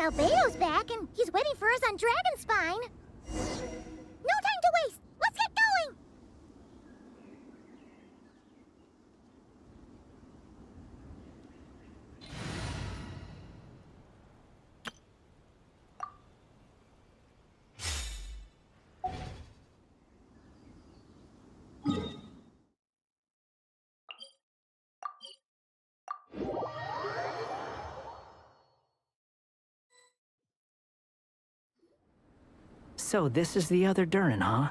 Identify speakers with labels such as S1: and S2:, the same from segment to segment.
S1: Albedo's back, and he's waiting for us on Dragonspine. No time to waste! Let's get going!
S2: So this is the other Durin, huh?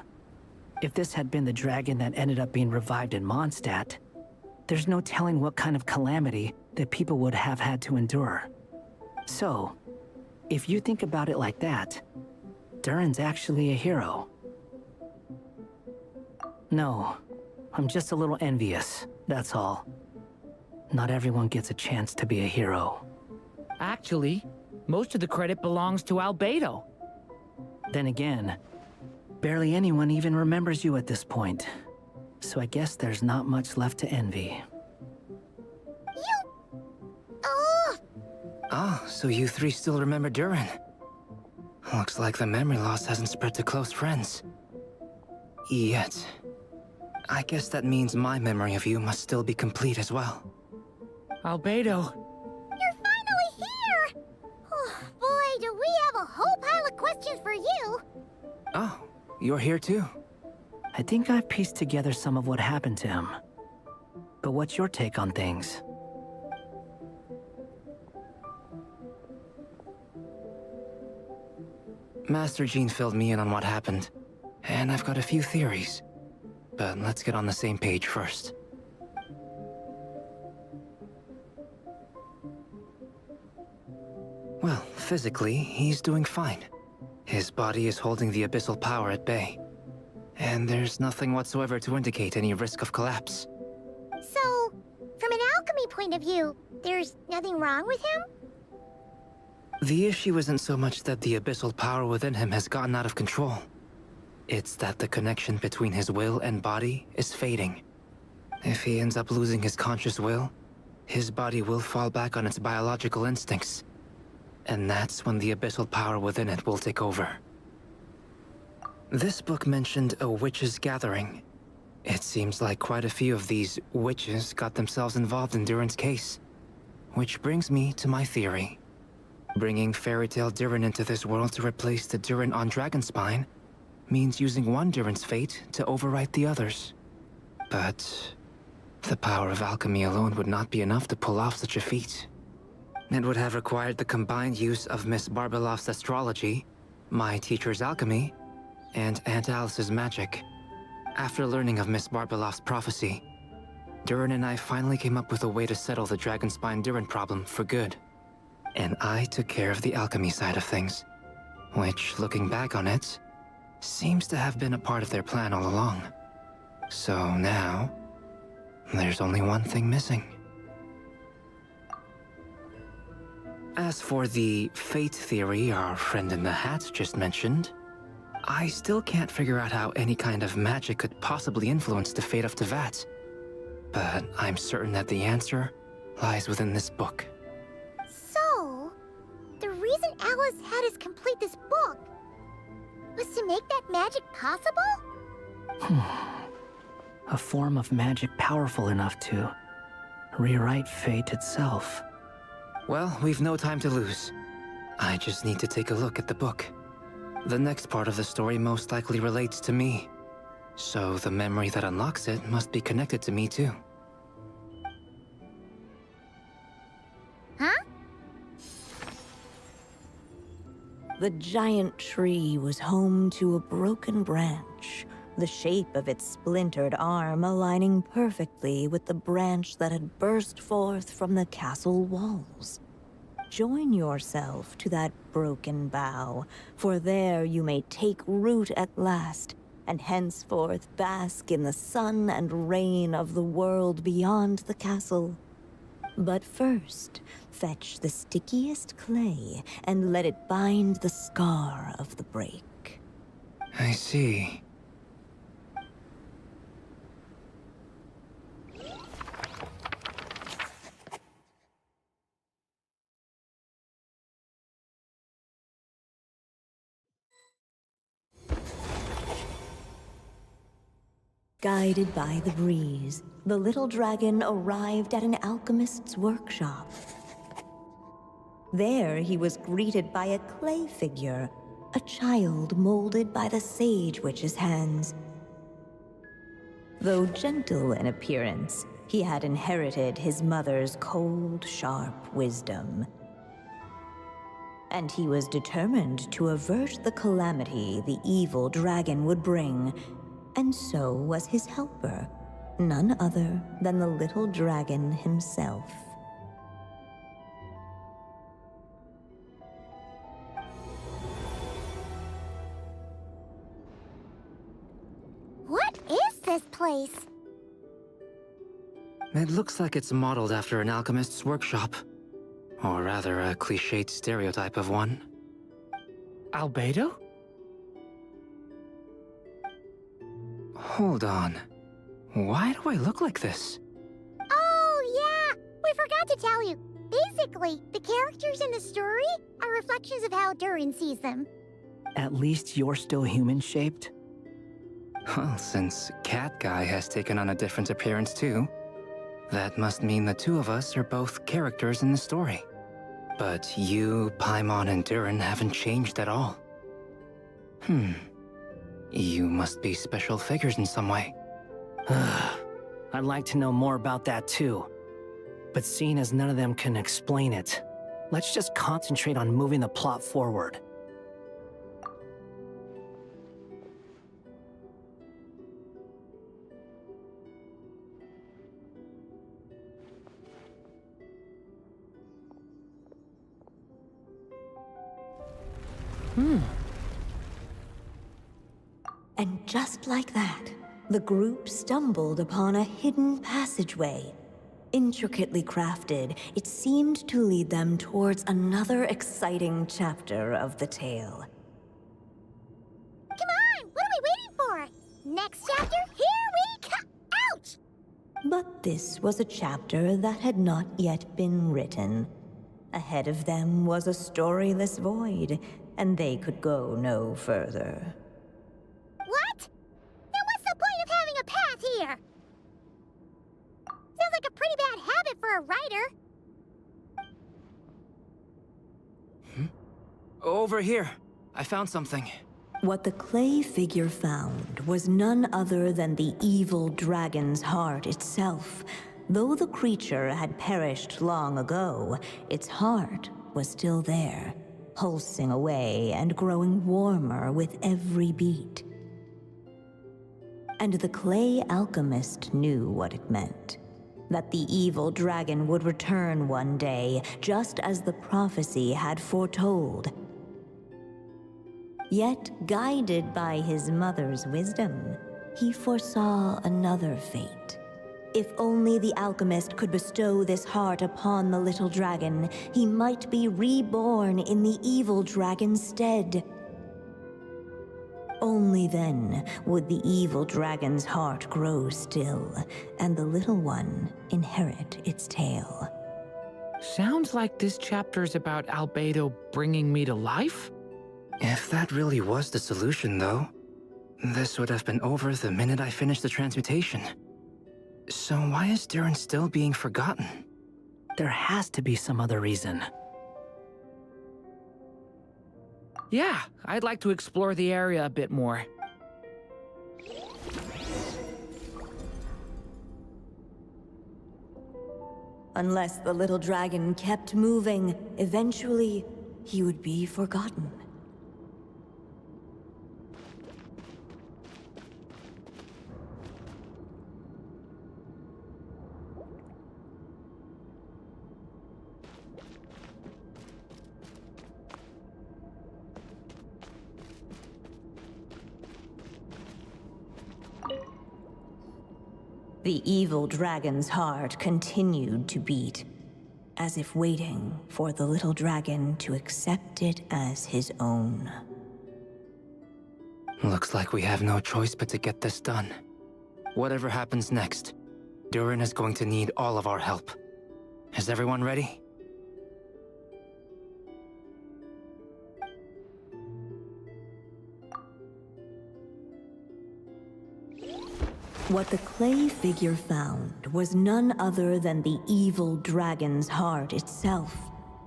S2: If this had been the dragon that ended up being revived in Mondstadt, there's no telling what kind of calamity that people would have had to endure. So, if you think about it like that, Durin's actually a hero. No, I'm just a little envious, that's all. Not everyone gets a chance to be a hero.
S3: Actually, most of the credit belongs to Albedo.
S2: Then again, barely anyone even remembers you at this point. So I guess there's not much left to envy.
S4: Ah, so you three still remember Durin. Looks like the memory loss hasn't spread to close friends. Yet. I guess that means my memory of you must still be complete as well.
S3: Albedo.
S1: You're finally here! Oh, boy, do we have a whole pile of questions for you!
S4: Oh, you're here too?
S2: I think I've pieced together some of what happened to him. But what's your take on things?
S4: Master Jean filled me in on what happened, and I've got a few theories. But let's get on the same page first. Well, physically, he's doing fine. His body is holding the abyssal power at bay. And there's nothing whatsoever to indicate any risk of collapse.
S1: So, from an alchemy point of view, there's nothing wrong with him?
S4: The issue isn't so much that the abyssal power within him has gotten out of control. It's that the connection between his will and body is fading. If he ends up losing his conscious will, his body will fall back on its biological instincts. And that's when the abyssal power within it will take over. This book mentioned a witches' gathering. It seems like quite a few of these witches got themselves involved in Durin's case. Which brings me to my theory. Bringing Fairy Tale Durin into this world to replace the Durin on Dragonspine means using one Durin's fate to overwrite the others. But the power of alchemy alone would not be enough to pull off such a feat. It would have required the combined use of Miss Barbeloff's astrology, my teacher's alchemy, and Aunt Alice's magic. After learning of Miss Barbeloff's prophecy, Durin and I finally came up with a way to settle the Dragonspine Durin problem for good. And I took care of the alchemy side of things, which, looking back on it, seems to have been a part of their plan all along. So now, there's only one thing missing. As for the fate theory our friend in the hat just mentioned, I still can't figure out how any kind of magic could possibly influence the fate of Tevat. But I'm certain that the answer lies within this book.
S1: So, the reason Alice had us complete this book was to make that magic possible?
S2: A form of magic powerful enough to rewrite fate itself.
S4: Well, we've no time to lose. I just need to take a look at the book. The next part of the story most likely relates to me. So the memory that unlocks it must be connected to me too.
S1: Huh?
S5: The giant tree was home to a broken branch, the shape of its splintered arm aligning perfectly with the branch that had burst forth from the castle walls. Join yourself to that broken bough, for there you may take root at last, and henceforth bask in the sun and rain of the world beyond the castle. But first, fetch the stickiest clay and let it bind the scar of the break.
S4: I see.
S5: Guided by the breeze, the little dragon arrived at an alchemist's workshop. There he was greeted by a clay figure, a child molded by the Sage Witch's hands. Though gentle in appearance, he had inherited his mother's cold, sharp wisdom. And he was determined to avert the calamity the evil dragon would bring, and so was his helper, none other than the little dragon himself.
S1: What is this place?
S4: It looks like it's modeled after an alchemist's workshop. Or rather, a cliched stereotype of one.
S3: Albedo?
S4: Hold on. Why do I look like this?
S1: Oh, yeah! We forgot to tell you. Basically, the characters in the story are reflections of how Durin sees them.
S2: At least you're still human-shaped?
S4: Well, since Cat Guy has taken on a different appearance too, that must mean the two of us are both characters in the story. But you, Paimon, and Durin haven't changed at all. You must be special figures in some way.
S2: I'd like to know more about that too. But seeing as none of them can explain it, let's just concentrate on moving the plot forward.
S5: And just like that, the group stumbled upon a hidden passageway. Intricately crafted, it seemed to lead them towards another exciting chapter of the tale.
S1: Come on! What are we waiting for? Next chapter? Here we come! Ouch!
S5: But this was a chapter that had not yet been written. Ahead of them was a storyless void, and they could go no further.
S1: What? Then what's the point of having a path here? Sounds like a pretty bad habit for a writer.
S4: Over here. I found something.
S5: What the clay figure found was none other than the evil dragon's heart itself. Though the creature had perished long ago, its heart was still there, pulsing away and growing warmer with every beat. And the clay alchemist knew what it meant. That the evil dragon would return one day, just as the prophecy had foretold. Yet, guided by his mother's wisdom, he foresaw another fate. If only the alchemist could bestow this heart upon the little dragon, he might be reborn in the evil dragon's stead. Only then would the evil dragon's heart grow still, and the little one inherit its tale.
S3: Sounds like this chapter's about Albedo bringing me to life?
S4: If that really was the solution, though, this would have been over the minute I finished the transmutation. So why is Durin still being forgotten?
S2: There has to be some other reason.
S3: Yeah, I'd like to explore the area a bit more.
S5: Unless the little dragon kept moving, eventually he would be forgotten. The evil dragon's heart continued to beat, as if waiting for the little dragon to accept it as his own.
S4: Looks like we have no choice but to get this done. Whatever happens next, Durin is going to need all of our help. Is everyone ready?
S5: What the clay figure found was none other than the evil dragon's heart itself.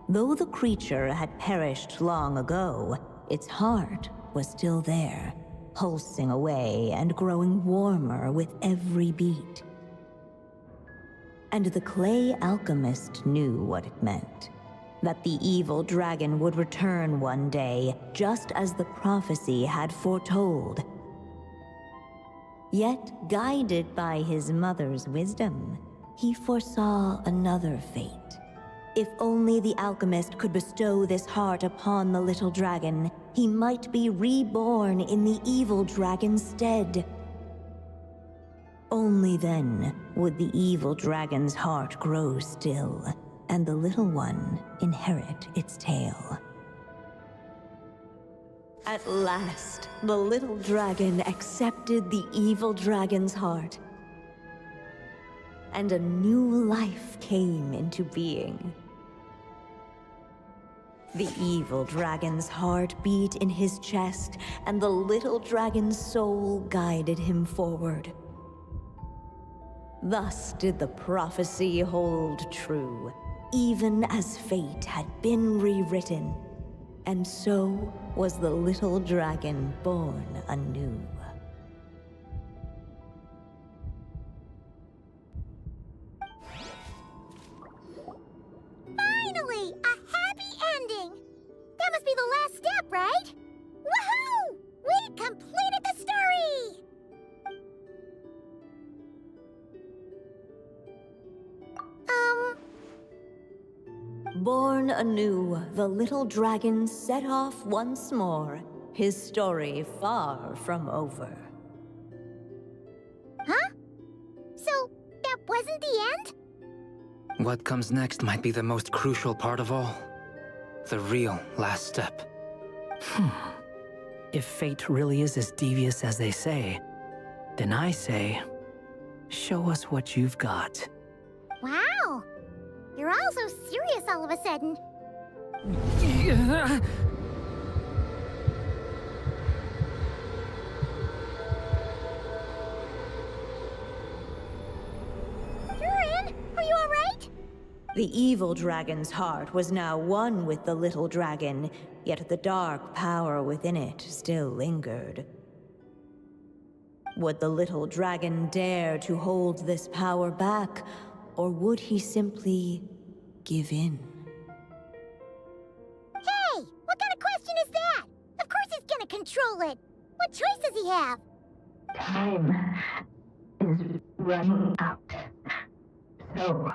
S5: Though the creature had perished long ago, its heart was still there, pulsing away and growing warmer with every beat. And the clay alchemist knew what it meant. That the evil dragon would return one day, just as the prophecy had foretold. Yet, guided by his mother's wisdom, he foresaw another fate. If only the alchemist could bestow this heart upon the little dragon, he might be reborn in the evil dragon's stead. Only then would the evil dragon's heart grow still, and the little one inherit its tale. At last, the little dragon accepted the evil dragon's heart, and a new life came into being. The evil dragon's heart beat in his chest, and the little dragon's soul guided him forward. Thus did the prophecy hold true, even as fate had been rewritten. And so was the little dragon born anew.
S1: Finally! A happy ending! That must be the last step, right? Woohoo! We completed the story!
S5: Born anew, the little dragon set off once more, his story far from over.
S1: Huh? So, that wasn't the end?
S4: What comes next might be the most crucial part of all. The real last step.
S2: If fate really is as devious as they say, then I say, show us what you've got.
S1: Wow! You're all so serious all of a sudden. Durin, are you alright?
S5: The evil dragon's heart was now one with the little dragon, yet the dark power within it still lingered. Would the little dragon dare to hold this power back, or would he simply give in?
S1: Hey! What kind of question is that? Of course he's gonna control it! What choice does he have?
S6: Time is running out. So,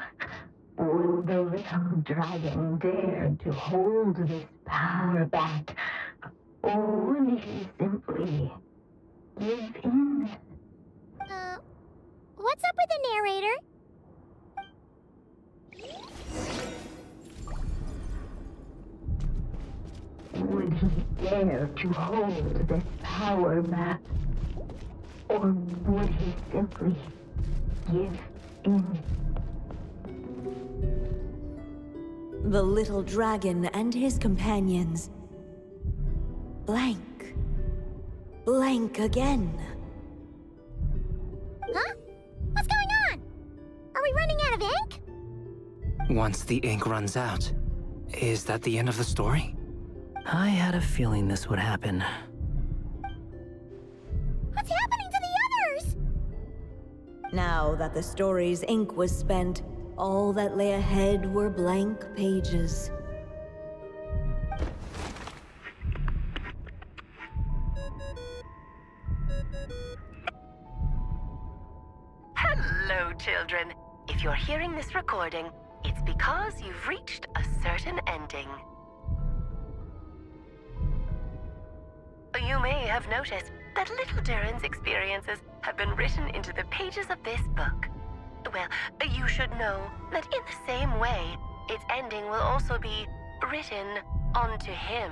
S6: will the little dragon dare to hold this power back? Or would he simply give in?
S1: What's up with the narrator?
S6: Would he dare to hold this power back? Or would he simply give in?
S5: The little dragon and his companions blank. Blank again.
S1: Huh? What's going on? Are we running out of ink?
S4: Once the ink runs out, is that the end of the story?
S2: I had a feeling this would happen.
S1: What's happening to the others?
S5: Now that the story's ink was spent, all that lay ahead were blank pages.
S7: Hello, children. If you're hearing this recording, it's because you've reached a certain ending. You may have noticed that little Durin's experiences have been written into the pages of this book. Well, you should know that in the same way, its ending will also be written onto him.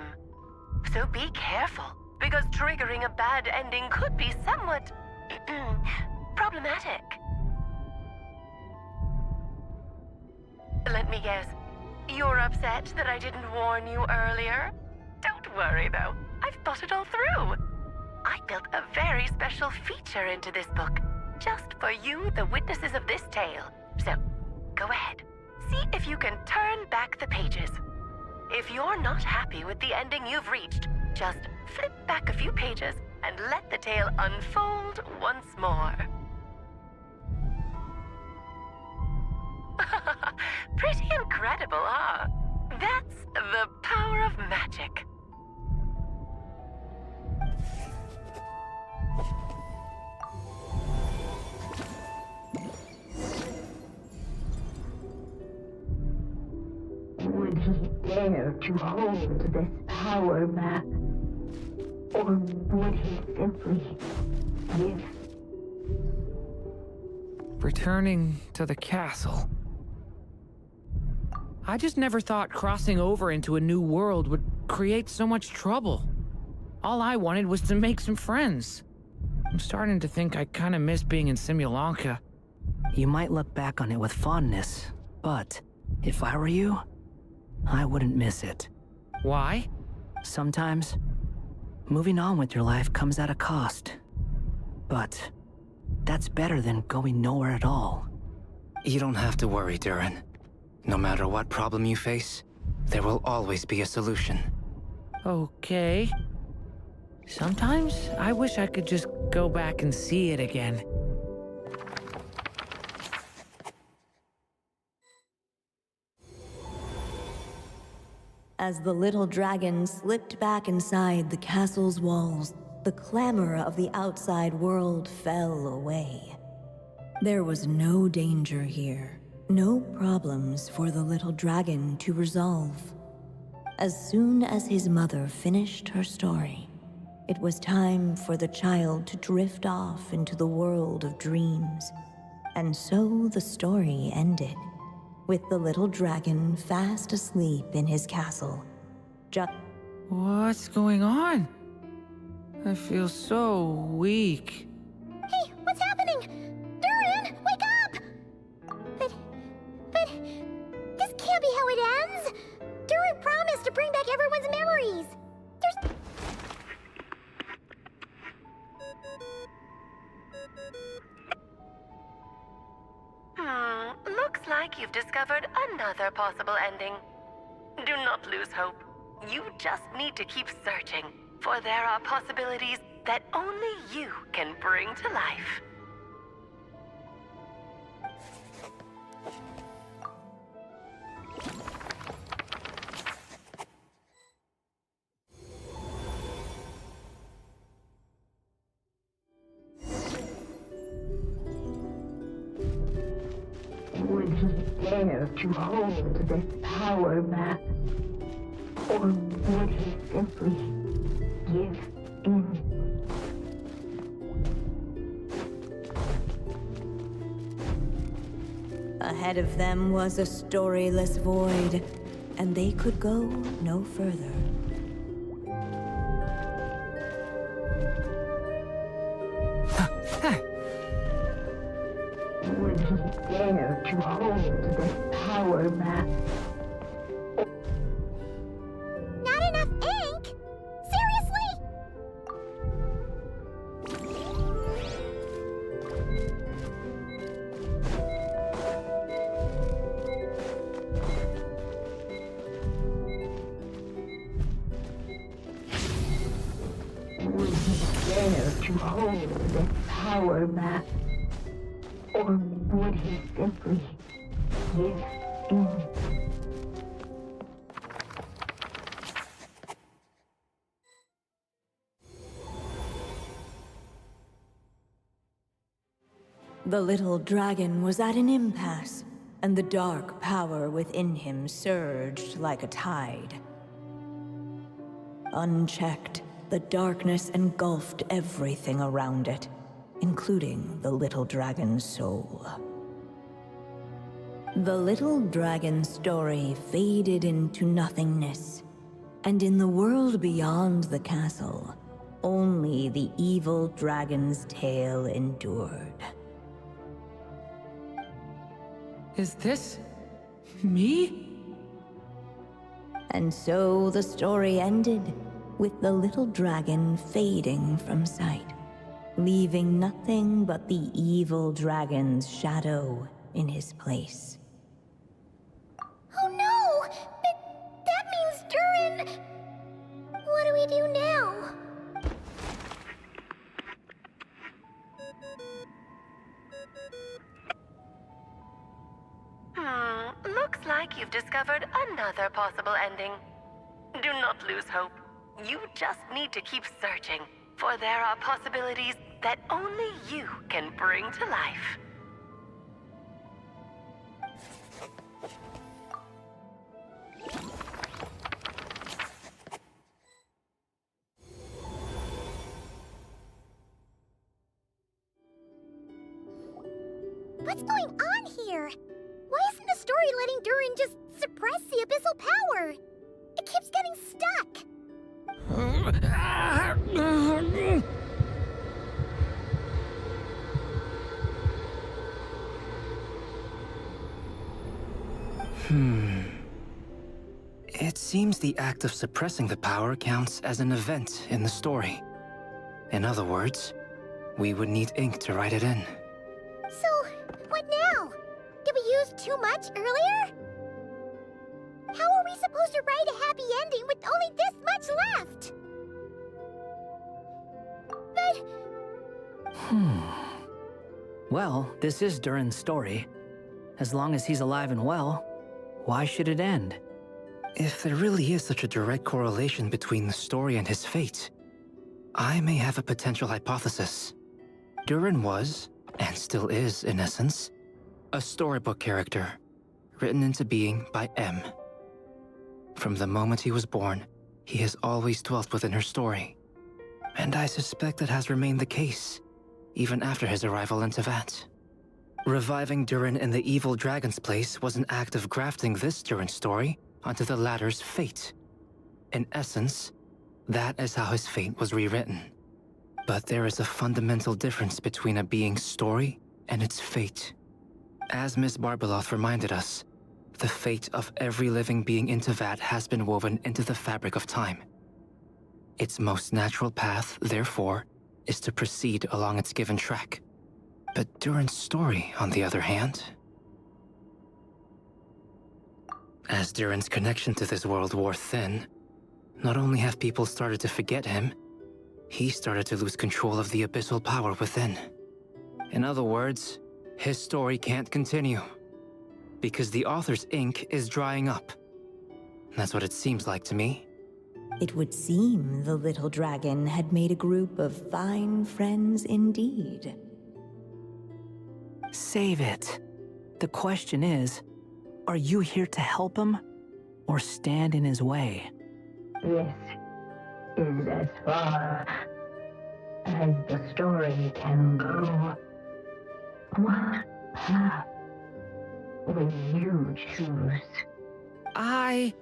S7: So be careful, because triggering a bad ending could be somewhat problematic. Let me guess, you're upset that I didn't warn you earlier? Don't worry though, I've thought it all through. I built a very special feature into this book. just for you, the witnesses of this tale. So, go ahead. See if you can turn back the pages. If you're not happy with the ending you've reached, just flip back a few pages and let the tale unfold once more. Pretty incredible, huh? That's the power of magic.
S6: Would he dare to hold this power map? Or would he simply give?
S3: Returning to the castle. I just never thought crossing over into a new world would create so much trouble. All I wanted was to make some friends. I'm starting to think I kind of miss being in Simulanka.
S2: You might look back on it with fondness, but if I were you, I wouldn't miss it.
S3: Why?
S2: Sometimes, moving on with your life comes at a cost. But that's better than going nowhere at all.
S4: You don't have to worry, Durin. No matter what problem you face, there will always be a solution.
S3: Okay. Sometimes I wish I could just go back and see it again.
S5: As the little dragon slipped back inside the castle's walls, the clamor of the outside world fell away. There was no danger here, no problems for the little dragon to resolve. As soon as his mother finished her story, it was time for the child to drift off into the world of dreams. And so the story ended, with the little dragon fast asleep in his castle.
S3: What's going on? I feel so weak.
S1: Hey, what's happening? Durin, wake up! But this can't be how it ends. Durin promised to bring back everyone's memories. There's...
S7: Looks like you've discovered another possible ending. Do not lose hope. You just need to keep searching, for there are possibilities that only you can bring to life.
S6: Would he dare to hold this power map? Or would he simply give in?
S5: Ahead of them was a storyless void, and they could go no further.
S6: Would he dare to hold this power map?
S1: Not enough ink? Seriously?
S6: Would he dare to hold this power map? Or would he simply give in?
S5: The little dragon was at an impasse, and the dark power within him surged like a tide. Unchecked, the darkness engulfed everything around it, including the little dragon's soul. The little dragon's story faded into nothingness, and in the world beyond the castle, only the evil dragon's tale endured.
S3: Is this me?
S5: And so the story ended, with the little dragon fading from sight. leaving nothing but the evil dragon's shadow in his place.
S1: Oh no! That means Durin... What do we do now?
S7: Looks like you've discovered another possible ending. Do not lose hope. You just need to keep searching, for there are possibilities that only you can bring to life.
S1: What's going on here? Why isn't the story letting Durin just suppress the abyssal power? It keeps getting stuck.
S4: It seems the act of suppressing the power counts as an event in the story. In other words, we would need ink to write it in.
S1: So, what now? Did we use too much earlier? How are we supposed to write a happy ending with only this much left? But...
S2: Well, this is Durin's story. As long as he's alive and well, why should it end?
S4: If there really is such a direct correlation between the story and his fate, I may have a potential hypothesis. Durin was, and still is in essence, a storybook character, written into being by M. From the moment he was born, he has always dwelt within her story. And I suspect that has remained the case, even after his arrival in Tevat. Reviving Durin in the evil dragon's place was an act of grafting this Durin story onto the latter's fate. In essence, that is how his fate was rewritten. But there is a fundamental difference between a being's story and its fate. As Miss Barbeloth reminded us, the fate of every living being in Tevat has been woven into the fabric of time. Its most natural path, therefore, is to proceed along its given track. But Durin's story, on the other hand... As Durin's connection to this world wore thin, not only have people started to forget him, he started to lose control of the abyssal power within. In other words, his story can't continue, because the author's ink is drying up. That's what it seems like to me.
S5: It would seem the little dragon had made a group of fine friends indeed.
S2: Save it. The question is, are you here to help him, or stand in his way?
S6: This is as far as the story can go. What path will you choose?
S3: I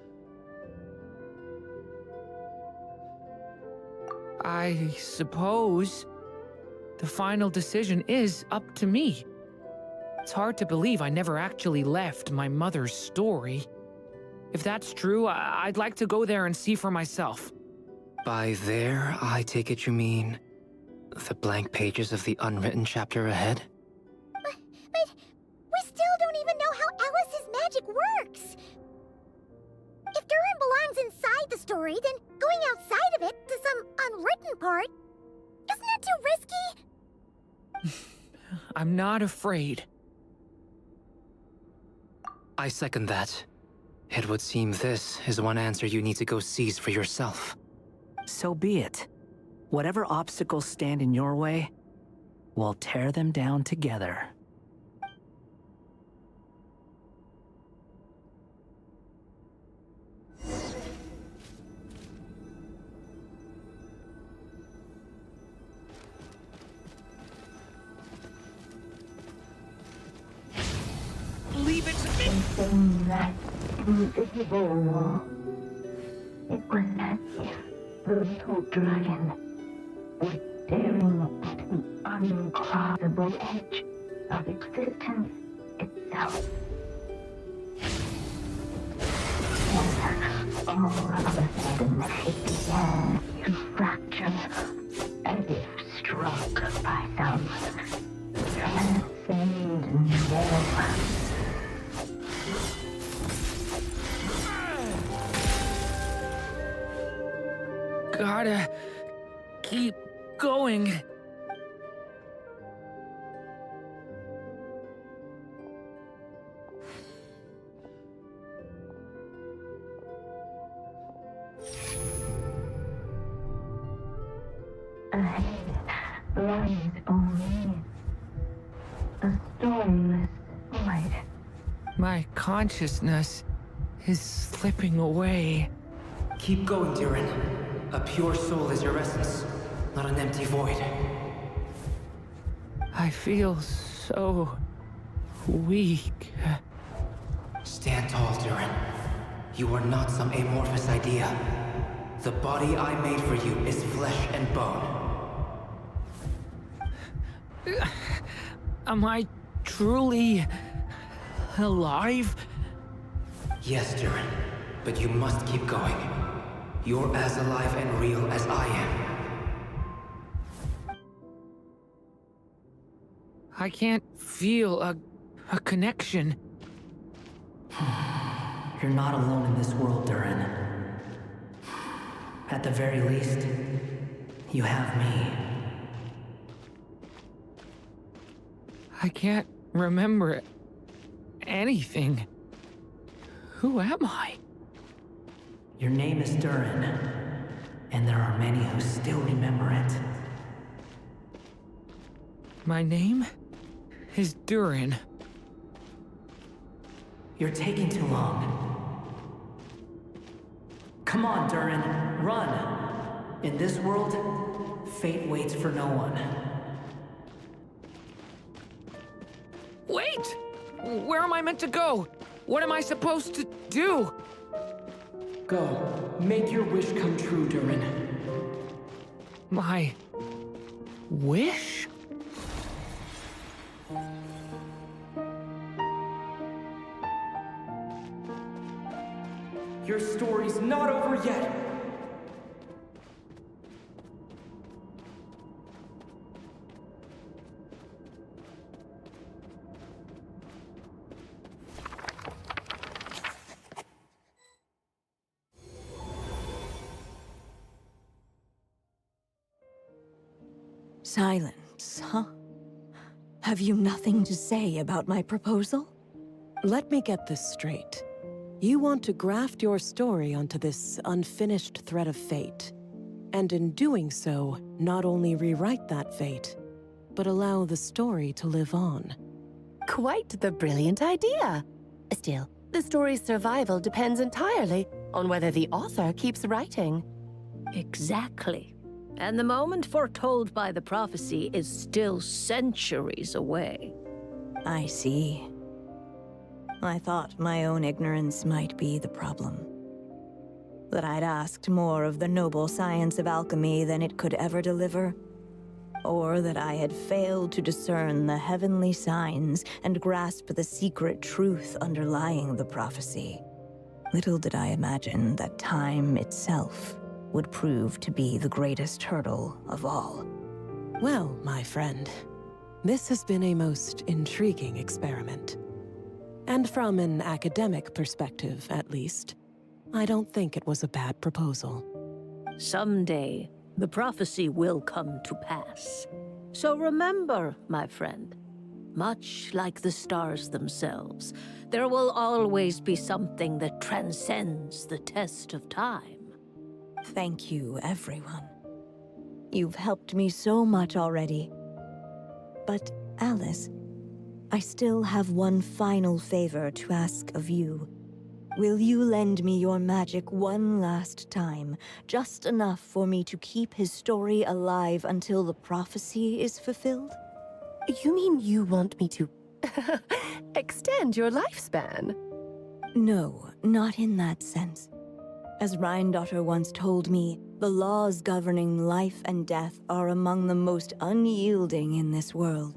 S3: suppose the final decision is up to me. It's hard to believe I never actually left my mother's story. If that's true, I'd like to go there and see for myself.
S4: By there, I take it you mean the blank pages of the unwritten chapter ahead?
S1: But we still don't even know how Alice's magic works. If Durin belongs inside the story, then going outside of it to some unwritten part, isn't that too risky?
S3: I'm not afraid.
S4: I second that. It would seem this is one answer you need to go seize for yourself.
S2: So be it. Whatever obstacles stand in your way, we'll tear them down together.
S3: Leave it to me!
S6: Something that invisible. It was as if the little dragon was staring at the uncrossable edge of existence itself. And all of a sudden it began to fracture as if struck by
S3: gotta keep going.
S6: Ahead lies only a stormless void.
S3: My consciousness is slipping away.
S4: Keep going, Durin. A pure soul is your essence, not an empty void.
S3: I feel so weak.
S4: Stand tall, Durin. You are not some amorphous idea. The body I made for you is flesh and bone.
S3: Am I truly alive?
S4: Yes, Durin, but you must keep going. You're as alive and real as I am.
S3: I can't feel a connection.
S2: You're not alone in this world, Durin. At the very least, you have me.
S3: I can't remember anything. Who am I?
S2: Your name is Durin, and there are many who still remember it.
S3: My name is Durin.
S2: You're taking too long. Come on, Durin, run! In this world, fate waits for no one.
S3: Wait! Where am I meant to go? What am I supposed to do?
S2: Go. Make your wish come true, Durin.
S3: My wish?
S2: Your story's not over yet!
S5: Silence, huh? Have you nothing to say about my proposal?
S8: Let me get this straight. You want to graft your story onto this unfinished thread of fate, and in doing so, not only rewrite that fate, but allow the story to live on.
S7: Quite the brilliant idea. Still, the story's survival depends entirely on whether the author keeps writing.
S9: Exactly. And the moment foretold by the prophecy is still centuries away.
S5: I see. I thought my own ignorance might be the problem. That I'd asked more of the noble science of alchemy than it could ever deliver. Or that I had failed to discern the heavenly signs and grasp the secret truth underlying the prophecy. Little did I imagine that time itself would prove to be the greatest hurdle of all.
S8: Well, my friend, this has been a most intriguing experiment. And from an academic perspective, at least, I don't think it was a bad proposal.
S9: Someday, the prophecy will come to pass. So remember, my friend, much like the stars themselves, there will always be something that transcends the test of time.
S5: Thank you, everyone. You've helped me so much already. But, Alice, I still have one final favor to ask of you. Will you lend me your magic one last time, just enough for me to keep his story alive until the prophecy is fulfilled?
S7: You mean you want me to extend your lifespan?
S5: No, not in that sense. As Rheindotter once told me, the laws governing life and death are among the most unyielding in this world.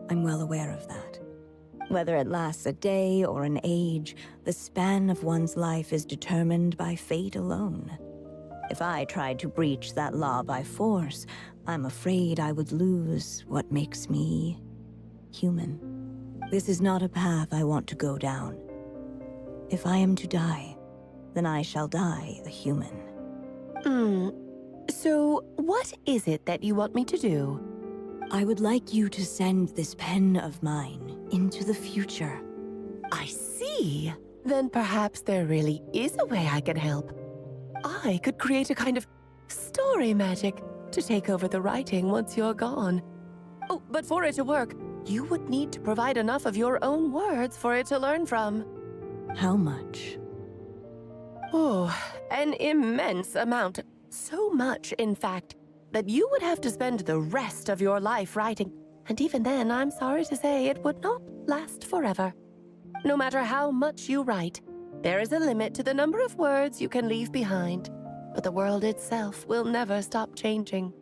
S5: I'm well aware of that. Whether it lasts a day or an age, the span of one's life is determined by fate alone. If I tried to breach that law by force, I'm afraid I would lose what makes me human. This is not a path I want to go down. If I am to die, then I shall die a human.
S10: So, what is it that you want me to do?
S5: I would like you to send this pen of mine into the future.
S10: I see. Then perhaps there really is a way I can help. I could create a kind of story magic to take over the writing once you're gone. Oh, but for it to work, you would need to provide enough of your own words for it to learn from.
S5: How much?
S10: Oh, an immense amount. So much, in fact, that you would have to spend the rest of your life writing. And even then, I'm sorry to say, it would not last forever. No matter how much you write, there is a limit to the number of words you can leave behind. But the world itself will never stop changing.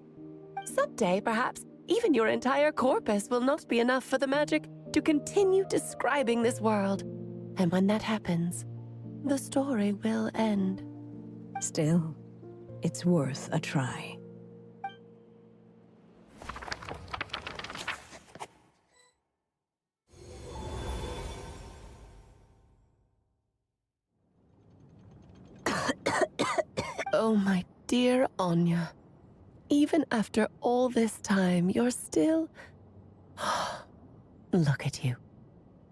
S10: Someday, perhaps, even your entire corpus will not be enough for the magic to continue describing this world. And when that happens, the story will end.
S5: Still, it's worth a try.
S10: Oh, my dear Anya. Even after all this time, you're still... Look at you.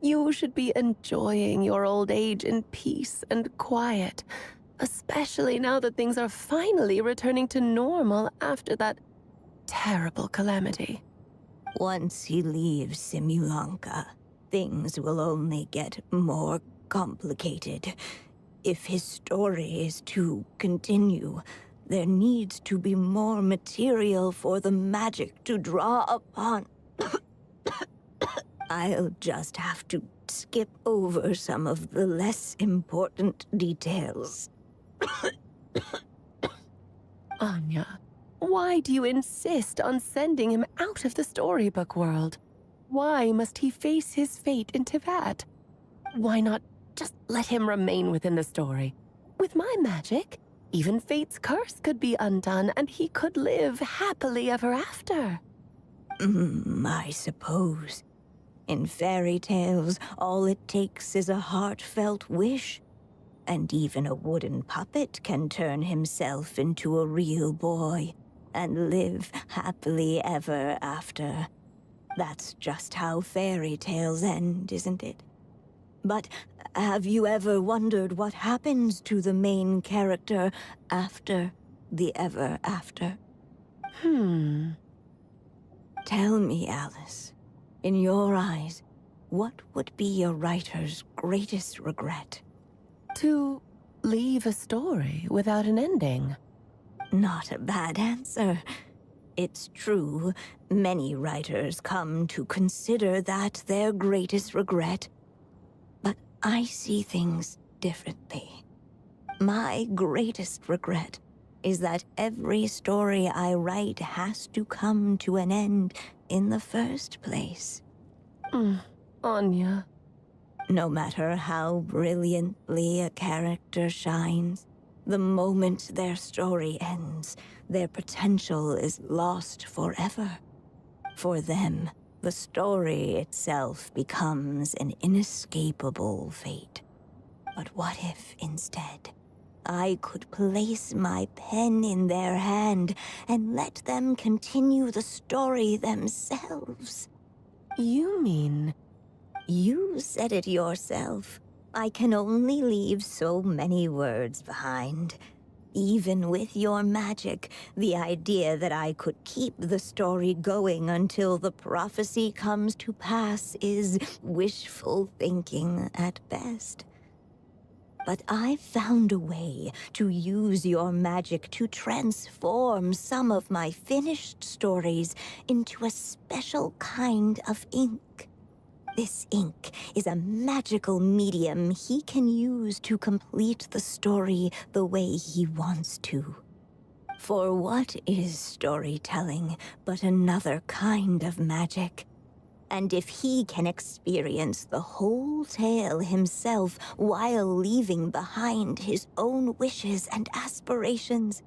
S10: You should be enjoying your old age in peace and quiet, especially now that things are finally returning to normal after that terrible calamity.
S5: Once he leaves Simulanka, things will only get more complicated. If his story is to continue, there needs to be more material for the magic to draw upon. I'll just have to skip over some of the less important details.
S10: Anya, why do you insist on sending him out of the storybook world? Why must he face his fate in Teyvat? Why not just let him remain within the story? With my magic, even fate's curse could be undone and he could live happily ever after.
S5: I suppose. In fairy tales, all it takes is a heartfelt wish. And even a wooden puppet can turn himself into a real boy and live happily ever after. That's just how fairy tales end, isn't it? But have you ever wondered what happens to the main character after the ever after? Tell me, Alice, in your eyes, what would be a writer's greatest regret?
S10: To leave a story without an ending.
S5: Not a bad answer. It's true, many writers come to consider that their greatest regret. But I see things differently. My greatest regret is that every story I write has to come to an end in the first place.
S10: Anya.
S5: No matter how brilliantly a character shines, the moment their story ends, their potential is lost forever. For them, the story itself becomes an inescapable fate. But what if, instead, I could place my pen in their hand and let them continue the story themselves?
S10: You mean...
S5: You said it yourself. I can only leave so many words behind. Even with your magic, the idea that I could keep the story going until the prophecy comes to pass is wishful thinking at best. But I've found a way to use your magic to transform some of my finished stories into a special kind of ink. This ink is a magical medium he can use to complete the story the way he wants to. For what is storytelling but another kind of magic? And if he can experience the whole tale himself while leaving behind his own wishes and aspirations,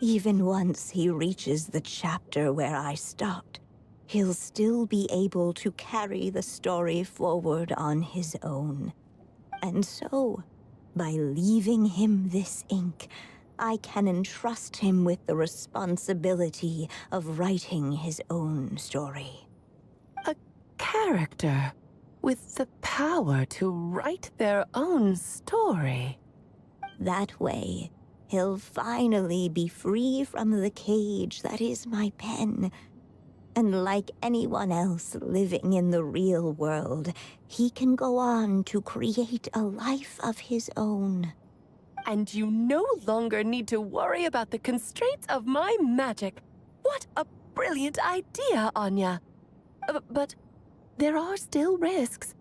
S5: even once he reaches the chapter where I stopped, he'll still be able to carry the story forward on his own. And so, by leaving him this ink, I can entrust him with the responsibility of writing his own story.
S10: A character with the power to write their own story.
S5: That way, he'll finally be free from the cage that is my pen. And like anyone else living in the real world, he can go on to create a life of his own.
S10: And you no longer need to worry about the constraints of my magic. What a brilliant idea, Anya. But there are still risks.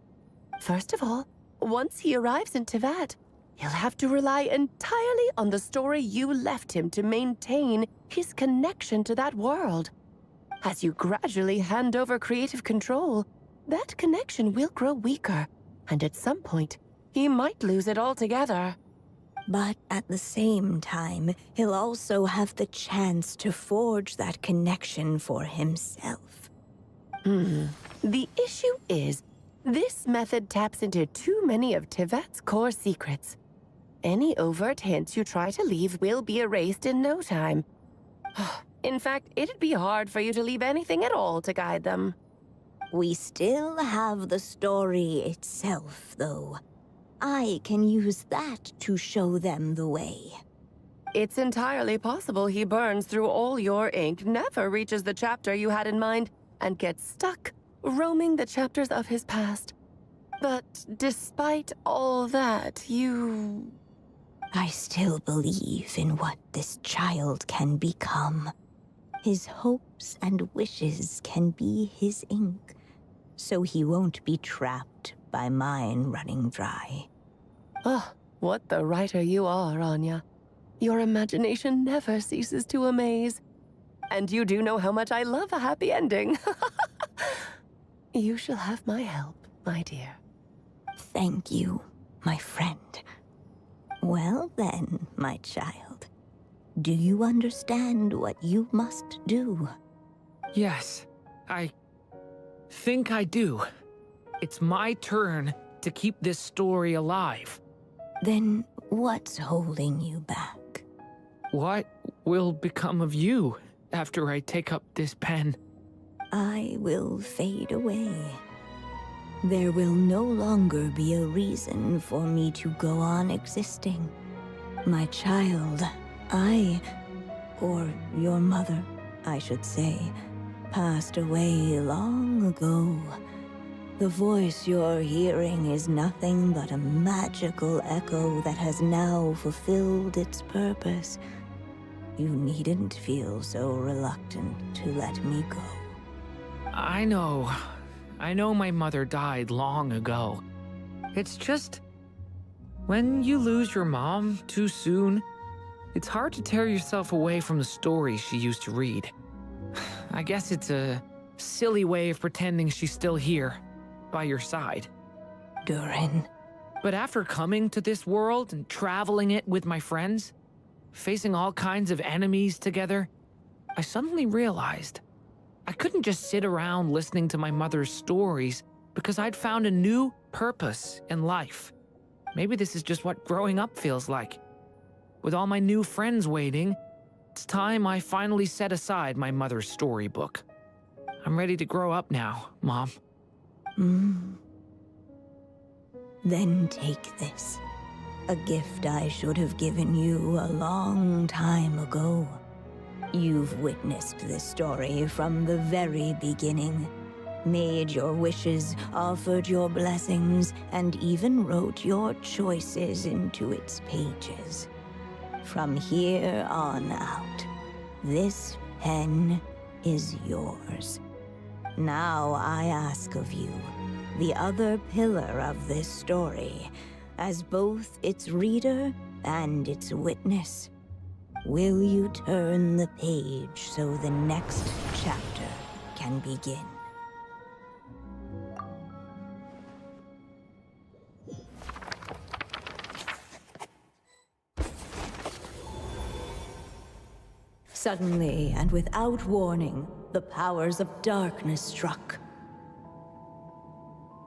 S10: First of all, once he arrives in Teyvat, he'll have to rely entirely on the story you left him to maintain his connection to that world. As you gradually hand over creative control, that connection will grow weaker, and at some point, he might lose it altogether.
S5: But at the same time, he'll also have the chance to forge that connection for himself.
S10: The issue is, this method taps into too many of Teyvat's core secrets. Any overt hints you try to leave will be erased in no time. In fact, it'd be hard for you to leave anything at all to guide them.
S5: We still have the story itself, though. I can use that to show them the way.
S10: It's entirely possible he burns through all your ink, never reaches the chapter you had in mind, and gets stuck, roaming the chapters of his past. But despite all that,
S5: I still believe in what this child can become. His hopes and wishes can be his ink, so he won't be trapped by mine running dry.
S10: Oh, what the writer you are, Anya. Your imagination never ceases to amaze. And you do know how much I love a happy ending. You shall have my help, my dear.
S5: Thank you, my friend. Well then, my child. Do you understand what you must do?
S3: Yes, I think I do. It's my turn to keep this story alive.
S5: Then what's holding you back?
S3: What will become of you after I take up this pen?
S5: I will fade away. There will no longer be a reason for me to go on existing. My child, or your mother, I should say, passed away long ago. The voice you're hearing is nothing but a magical echo that has now fulfilled its purpose. You needn't feel so reluctant to let me go.
S3: I know my mother died long ago. It's just, when you lose your mom too soon, it's hard to tear yourself away from the stories she used to read. I guess it's a silly way of pretending she's still here, by your side.
S5: Durin.
S3: But after coming to this world and traveling it with my friends, facing all kinds of enemies together, I suddenly realized I couldn't just sit around listening to my mother's stories because I'd found a new purpose in life. Maybe this is just what growing up feels like. With all my new friends waiting, it's time I finally set aside my mother's storybook. I'm ready to grow up now, Mom.
S5: Then take this. A gift I should have given you a long time ago. You've witnessed this story from the very beginning. Made your wishes, offered your blessings, and even wrote your choices into its pages. From here on out, this pen is yours. Now I ask of you, the other pillar of this story, as both its reader and its witness, will you turn the page so the next chapter can begin? Suddenly, and without warning, the powers of darkness struck.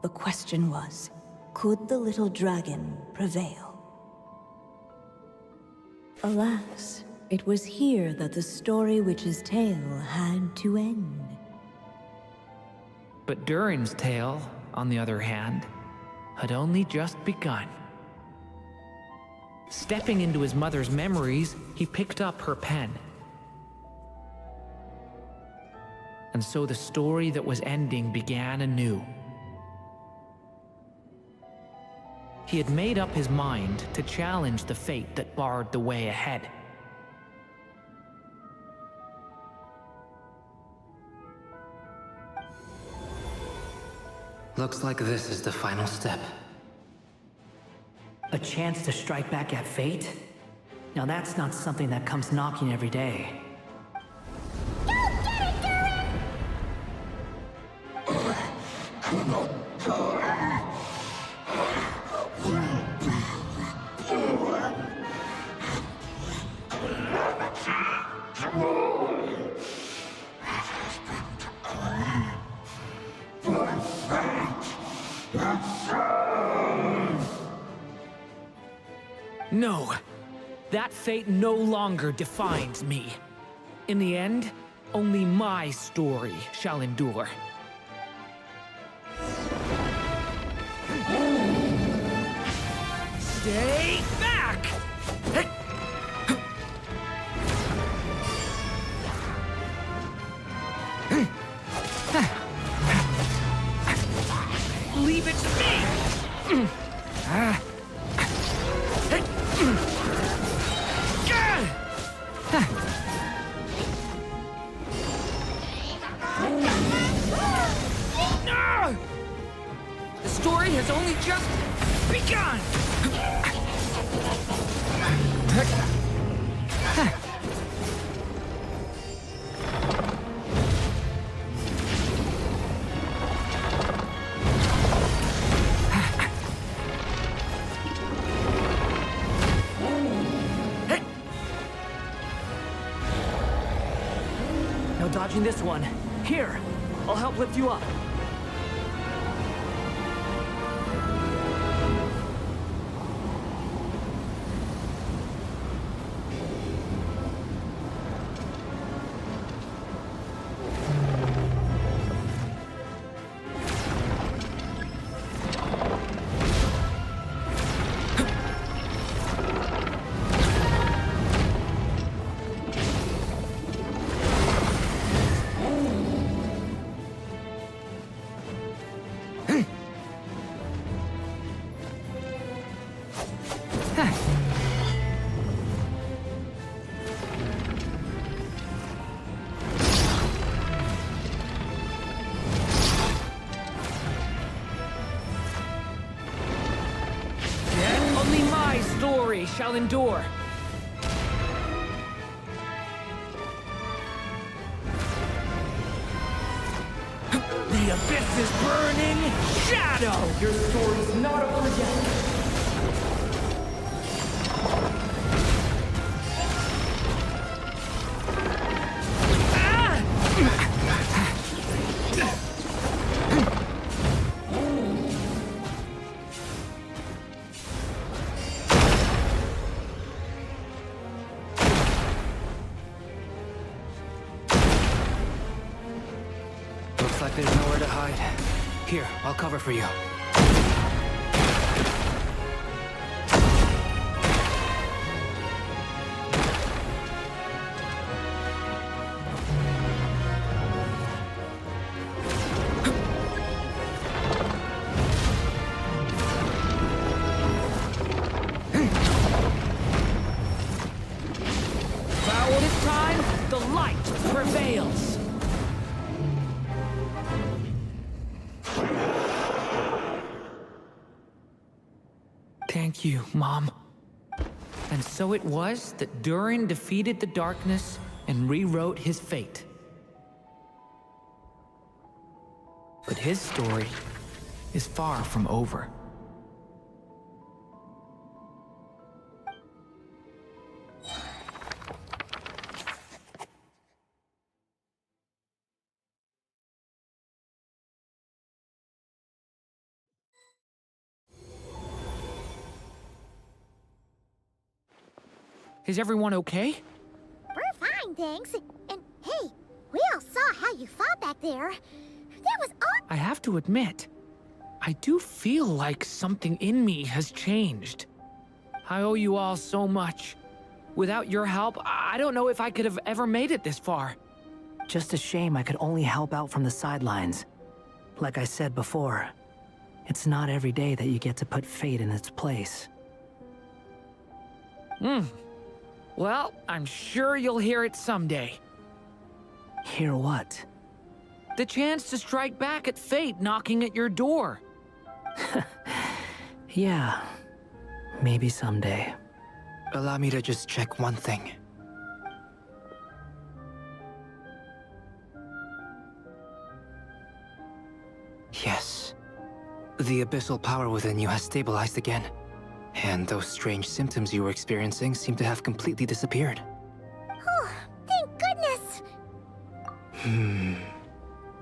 S5: The question was, could the little dragon prevail? Alas, it was here that the story witch's tale had to end.
S3: But Durin's tale, on the other hand, had only just begun. Stepping into his mother's memories, he picked up her pen. And so the story that was ending began anew. He had made up his mind to challenge the fate that barred the way ahead.
S4: Looks like this is the final step.
S2: A chance to strike back at fate? Now that's not something that comes knocking every day.
S3: No, that fate no longer defines me. In the end, only my story shall endure. Stay back! Leave it to me! The story has only just begun!
S2: No dodging this one. Here, I'll help lift you up.
S3: Only my story shall endure. The abyss is burning shadow!
S2: Your story's not over yet.
S4: Looks like there's nowhere to hide. Here, I'll cover for you.
S3: Foul this time, the light prevails. Thank you, Mom. And so it was that Durin defeated the darkness and rewrote his fate. But his story is far from over. Is everyone okay?
S1: We're fine, thanks. And hey, we all saw how you fought back there. That was all.
S3: I have to admit, I do feel like something in me has changed. I owe you all so much. Without your help, I don't know if I could have ever made it this far.
S2: Just a shame I could only help out from the sidelines. Like I said before, it's not every day that you get to put fate in its place.
S3: Well, I'm sure you'll hear it someday.
S2: Hear what?
S3: The chance to strike back at fate knocking at your door.
S2: Yeah, maybe someday.
S4: Allow me to just check one thing. Yes. The abyssal power within you has stabilized again. And those strange symptoms you were experiencing seem to have completely disappeared.
S1: Oh, thank goodness.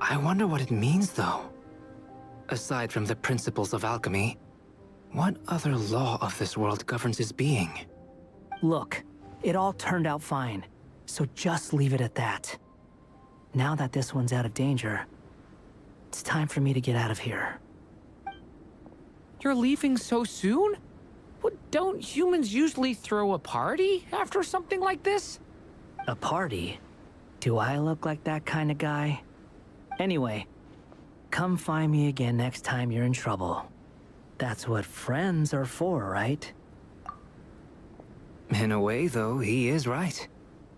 S4: I wonder what it means, though. Aside from the principles of alchemy, what other law of this world governs his being?
S2: Look, it all turned out fine, so just leave it at that. Now that this one's out of danger, it's time for me to get out of here.
S3: You're leaving so soon? What, don't humans usually throw a party after something like this?
S2: A party? Do I look like that kind of guy? Anyway, come find me again next time you're in trouble. That's what friends are for, right?
S4: In a way, though, he is right.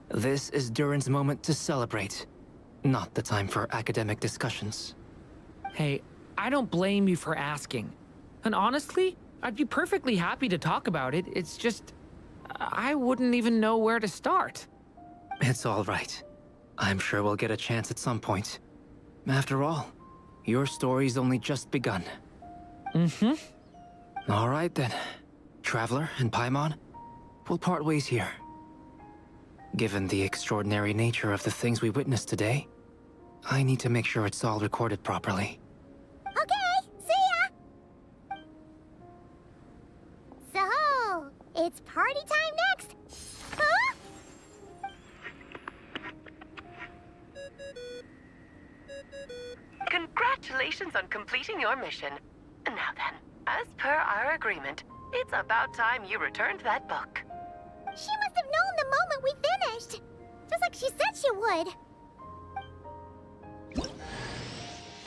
S4: This is Durin's moment to celebrate, not the time for academic discussions.
S3: Hey, I don't blame you for asking. And honestly, I'd be perfectly happy to talk about it. It's just, I wouldn't even know where to start.
S4: It's all right. I'm sure we'll get a chance at some point. After all, your story's only just begun. All right then. Traveler and Paimon, we'll part ways here. Given the extraordinary nature of the things we witnessed today, I need to make sure it's all recorded properly.
S1: Okay, see ya! So, it's party time next! Huh?
S7: Congratulations on completing your mission. Now then, as per our agreement, it's about time you returned that book.
S1: She must have known the moment we finished! Just like she said she would!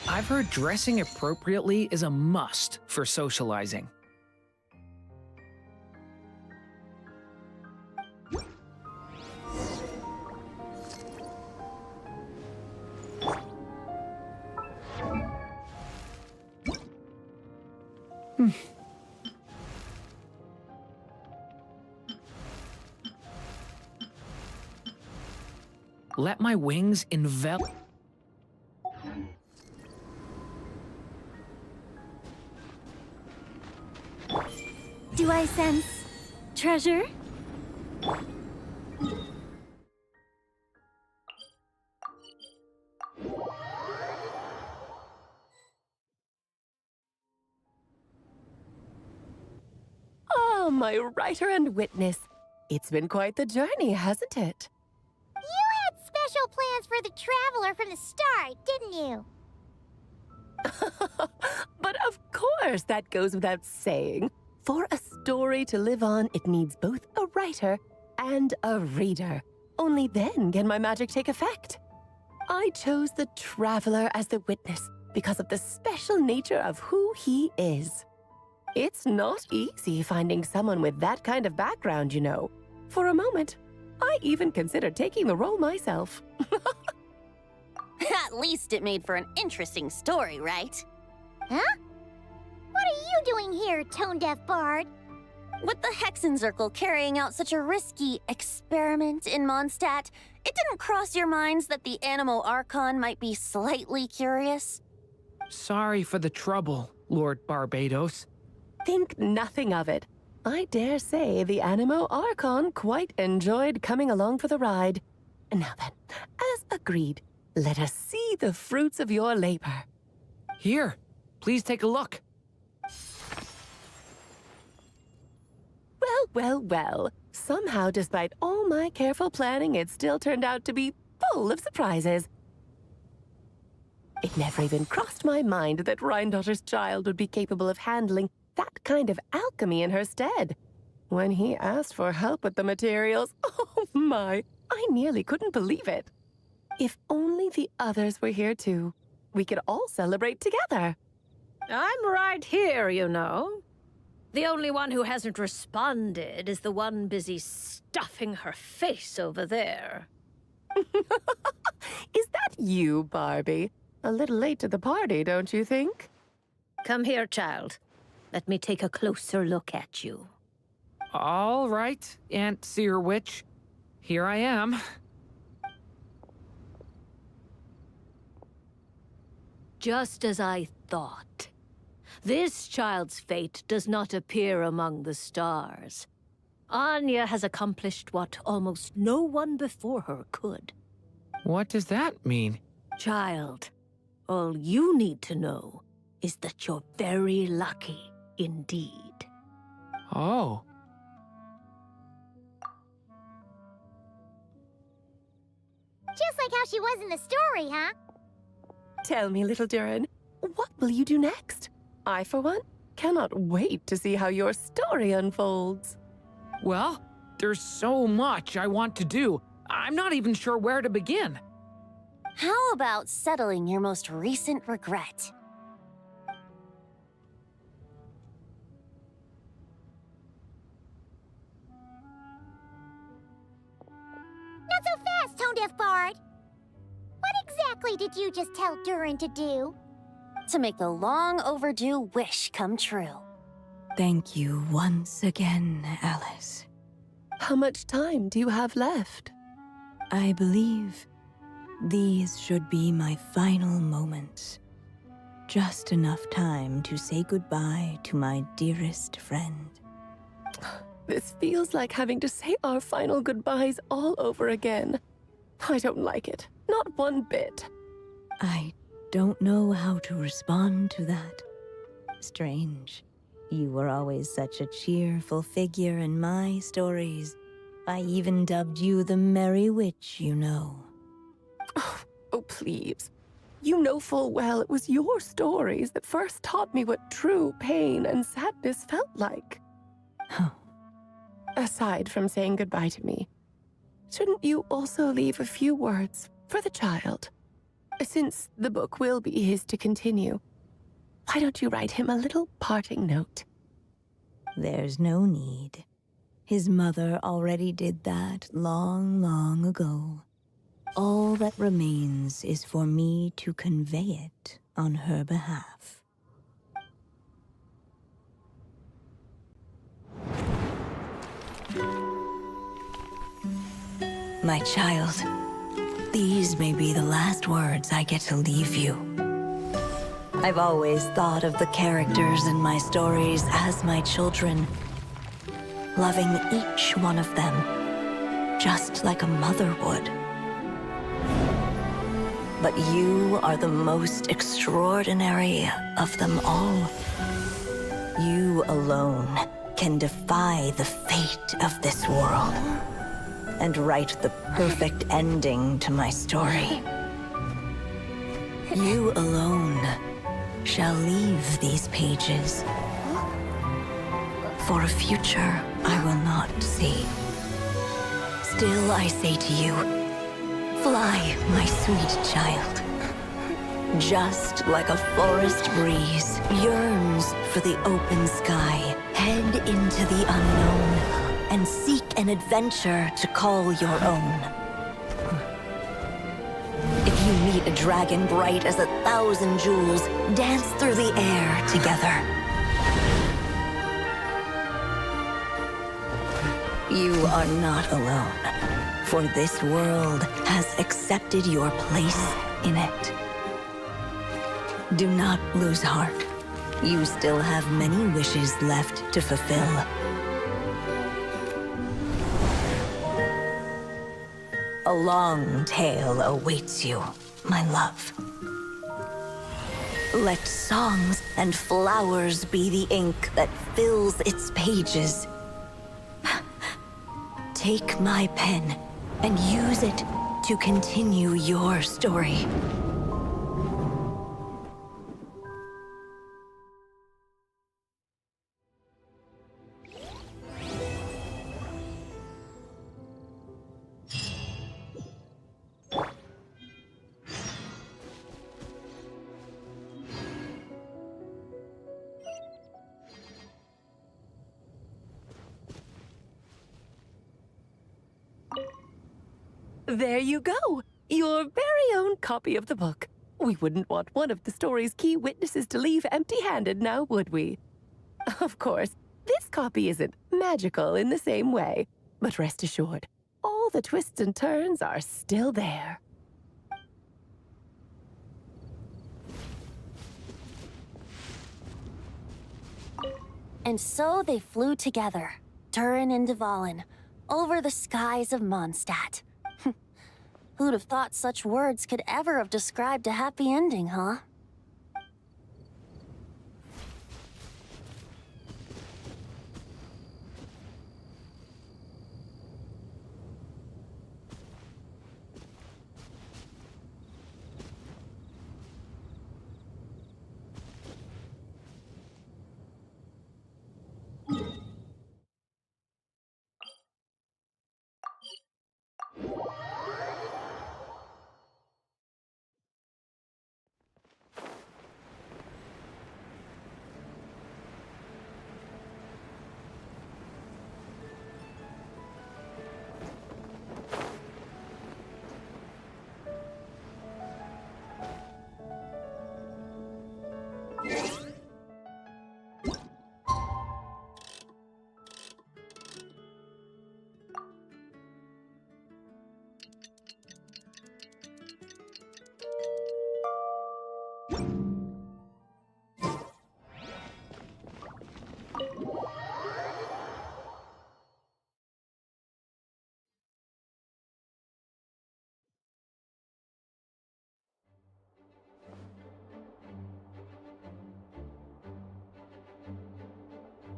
S3: I've heard dressing appropriately is a must for socializing. Let my wings envelop.
S1: Do I sense treasure?
S10: Oh, my writer and witness. It's been quite the journey, hasn't it?
S1: You had special plans for the Traveler from the start, didn't you?
S10: But of course, that goes without saying. For a story to live on, it needs both a writer and a reader. Only then can my magic take effect. I chose the Traveler as the witness because of the special nature of who he is. It's not easy finding someone with that kind of background, you know. For a moment, I even considered taking the role myself.
S11: At least it made for an interesting story, right?
S1: Huh? What are you doing here, tone-deaf bard?
S11: With the Hexen Circle carrying out such a risky experiment in Mondstadt, it didn't cross your minds that the Animo Archon might be slightly curious?
S3: Sorry for the trouble, Lord Barbados.
S10: Think nothing of it. I dare say the Animo Archon quite enjoyed coming along for the ride. Now then, as agreed, let us see the fruits of your labor.
S3: Here, please take a look.
S10: Well, well, well. Somehow, despite all my careful planning, it still turned out to be full of surprises. It never even crossed my mind that Rhindotter's child would be capable of handling that kind of alchemy in her stead. When he asked for help with the materials, oh my, I nearly couldn't believe it. If only the others were here too, we could all celebrate together.
S9: I'm right here, you know. The only one who hasn't responded is the one busy stuffing her face over there.
S10: Is that you, Barbie? A little late to the party, don't you think?
S9: Come here, child. Let me take a closer look at you.
S3: All right, Aunt Seer Witch. Here I am.
S9: Just as I thought. This child's fate does not appear among the stars. Anya has accomplished what almost no one before her could.
S3: What does that mean?
S9: Child, all you need to know is that you're very lucky indeed.
S3: Oh.
S1: Just like how she was in the story, huh?
S10: Tell me, little Durin, what will you do next? I, for one, cannot wait to see how your story unfolds.
S3: Well, there's so much I want to do. I'm not even sure where to begin.
S11: How about settling your most recent regret?
S1: Not so fast, tone-deaf bard. What exactly did you just tell Durin to do?
S11: To make the long overdue wish come true.
S5: Thank you once again, Alice.
S10: How much time do you have left?
S5: I believe these should be my final moments. Just enough time to say goodbye to my dearest friend.
S10: This feels like having to say our final goodbyes all over again. I don't like it. Not one bit.
S5: I don't know how to respond to that. Strange. You were always such a cheerful figure in my stories. I even dubbed you the Merry Witch, you know.
S10: Oh, please. You know full well it was your stories that first taught me what true pain and sadness felt like.
S5: Oh.
S10: Aside from saying goodbye to me, shouldn't you also leave a few words for the child? Since the book will be his to continue, why don't you write him a little parting note?
S5: There's no need. His mother already did that long, long ago. All that remains is for me to convey it on her behalf. My child, these may be the last words I get to leave you. I've always thought of the characters in my stories as my children, loving each one of them, just like a mother would. But you are the most extraordinary of them all. You alone can defy the fate of this world and write the perfect ending to my story. You alone shall leave these pages for a future I will not see. Still I say to you, fly, my sweet child. Just like a forest breeze yearns for the open sky, head into the unknown and seek an adventure to call your own. If you meet a dragon bright as 1,000 jewels, dance through the air together. You are not alone, for this world has accepted your place in it. Do not lose heart. You still have many wishes left to fulfill. A long tale awaits you, my love. Let songs and flowers be the ink that fills its pages. Take my pen and use it to continue your story.
S10: There you go! Your very own copy of the book. We wouldn't want one of the story's key witnesses to leave empty-handed now, would we? Of course, this copy isn't magical in the same way, but rest assured, all the twists and turns are still there.
S11: And so they flew together, Durin and Dvalin, over the skies of Mondstadt. Who'd have thought such words could ever have described a happy ending, huh?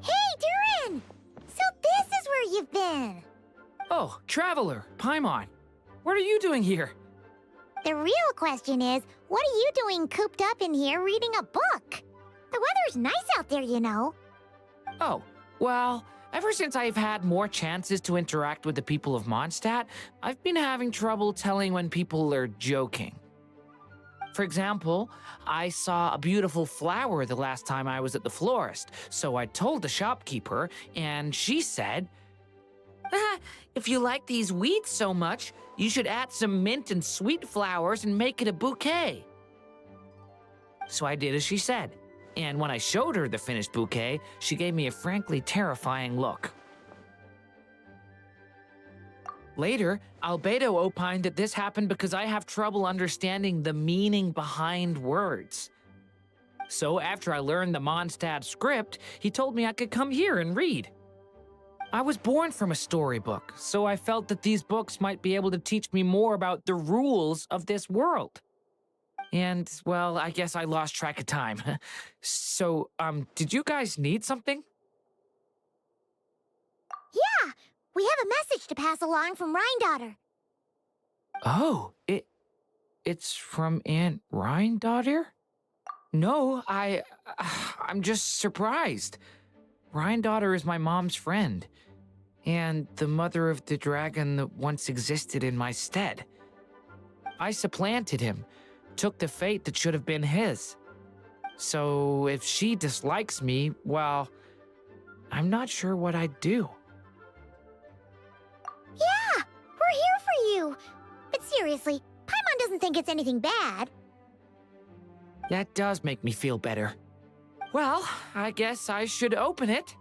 S1: Hey, Durin! So this is where you've been!
S3: Oh, Traveler, Paimon. What are you doing here?
S1: The real question is, what are you doing cooped up in here reading a book? The weather's nice out there, you know.
S3: Oh, well, ever since I've had more chances to interact with the people of Mondstadt, I've been having trouble telling when people are joking. For example, I saw a beautiful flower the last time I was at the florist, so I told the shopkeeper, and she said, if you like these weeds so much, you should add some mint and sweet flowers and make it a bouquet. So I did as she said, and when I showed her the finished bouquet, she gave me a frankly terrifying look. Later, Albedo opined that this happened because I have trouble understanding the meaning behind words. So after I learned the Mondstadt script, he told me I could come here and read. I was born from a storybook, so I felt that these books might be able to teach me more about the rules of this world. And, well, I guess I lost track of time. So, did you guys need something?
S1: Yeah, we have a message to pass along from Rhindaughter.
S3: Oh, it's from Aunt Rhindaughter? No, I'm just surprised. Rhindaughter is my mom's friend, and the mother of the dragon that once existed in my stead. I supplanted him, took the fate that should have been his. So if she dislikes me, well, I'm not sure what I'd do.
S1: Yeah, we're here for you. But seriously, Paimon doesn't think it's anything bad.
S3: That does make me feel better. Well, I guess I should open it.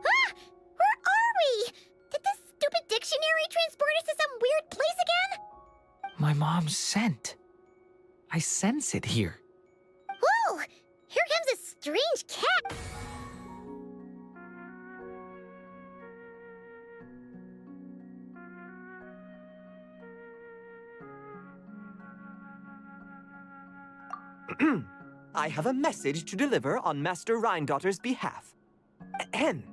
S1: Ah! Where are we? Did this stupid dictionary transport us to some weird place again?
S3: My mom's scent. I sense it here.
S1: Whoa! Here comes a strange cat!
S12: I have a message to deliver on Master Rhindaughter's behalf. Ahem.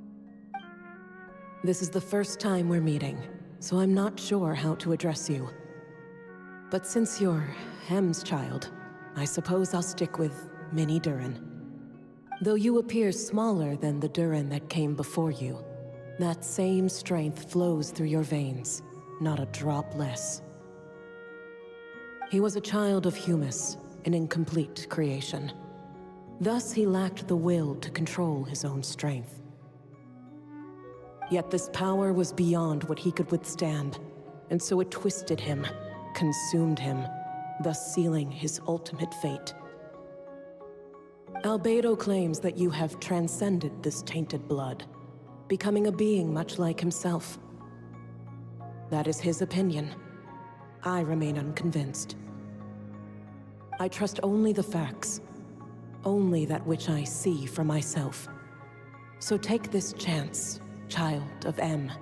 S8: This is the first time we're meeting, so I'm not sure how to address you. But since you're M's child, I suppose I'll stick with Mini Durin. Though you appear smaller than the Durin that came before you, that same strength flows through your veins, not a drop less. He was a child of Humus, an incomplete creation. Thus, he lacked the will to control his own strength. Yet this power was beyond what he could withstand, and so it twisted him, consumed him, thus sealing his ultimate fate. Albedo claims that you have transcended this tainted blood, becoming a being much like himself. That is his opinion. I remain unconvinced. I trust only the facts, only that which I see for myself. So take this chance, child of M.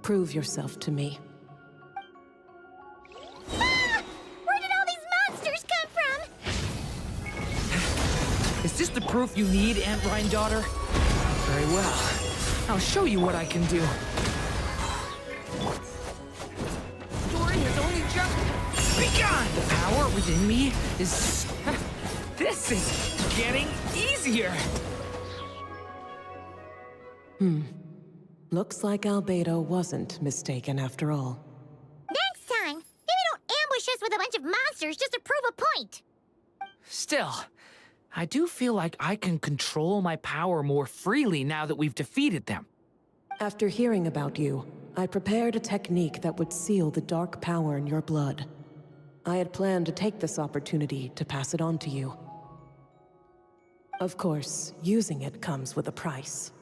S8: Prove yourself to me.
S1: Ah! Where did all these monsters come from?
S3: Is this the proof you need, Aunt Rhindaughter? Very well. I'll show you what I can do. Durin has only just begun! The power within me is... This is getting easier!
S8: Looks like Albedo wasn't mistaken after all.
S1: Next time, maybe don't ambush us with a bunch of monsters just to prove a point.
S3: Still, I do feel like I can control my power more freely now that we've defeated them.
S8: After hearing about you, I prepared a technique that would seal the dark power in your blood. I had planned to take this opportunity to pass it on to you. Of course, using it comes with a price.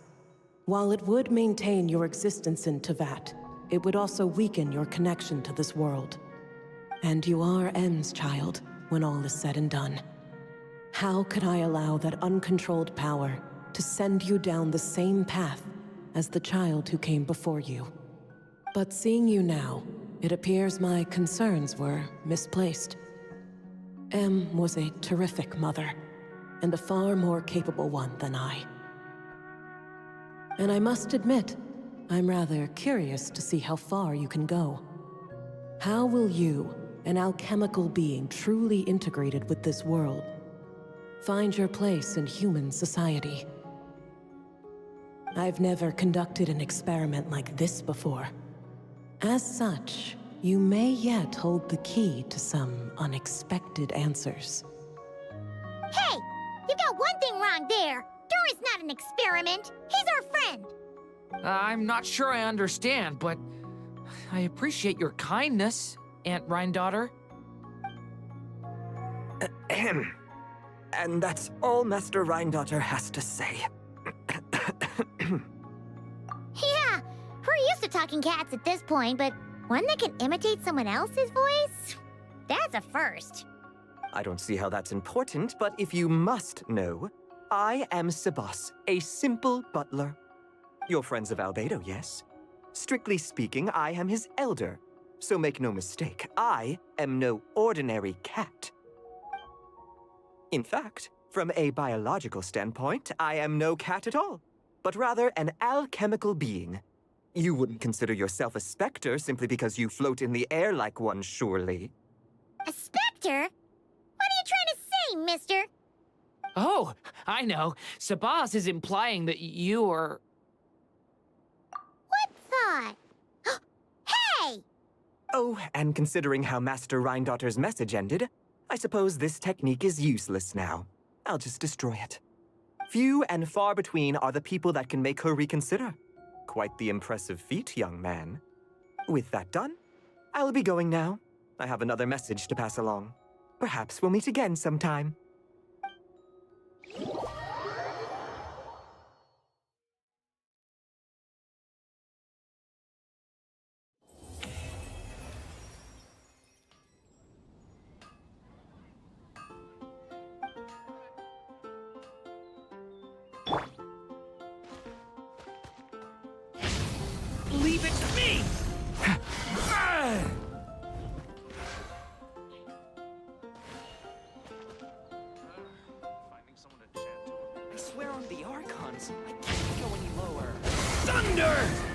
S8: While it would maintain your existence in Tevat, it would also weaken your connection to this world. And you are M's child, when all is said and done. How could I allow that uncontrolled power to send you down the same path as the child who came before you? But seeing you now, it appears my concerns were misplaced. M was a terrific mother, and a far more capable one than I. And I must admit, I'm rather curious to see how far you can go. How will you, an alchemical being truly integrated with this world, find your place in human society? I've never conducted an experiment like this before. As such, you may yet hold the key to some unexpected answers.
S1: Hey! You got one thing wrong there! Durin's not an experiment! He's our friend!
S3: I'm not sure I understand, but I appreciate your kindness, Aunt Rhindaughter.
S12: Ahem. And that's all Master Rhindaughter has to say.
S1: Yeah, we're used to talking cats at this point, but one that can imitate someone else's voice? That's a first.
S12: I don't see how that's important, but if you must know, I am Sebas, a simple butler. You're friends of Albedo, yes? Strictly speaking, I am his elder. So make no mistake, I am no ordinary cat. In fact, from a biological standpoint, I am no cat at all, but rather an alchemical being. You wouldn't consider yourself a specter simply because you float in the air like one, surely.
S1: A specter? What are you trying to say, mister?
S3: Oh, I know. Sabaz is implying that you are...
S1: What thought? Hey!
S12: Oh, and considering how Master Rhindaughter's message ended, I suppose this technique is useless now. I'll just destroy it. Few and far between are the people that can make her reconsider. Quite the impressive feat, young man. With that done, I'll be going now. I have another message to pass along. Perhaps we'll meet again sometime.
S3: Leave it to me!
S13: Sihir!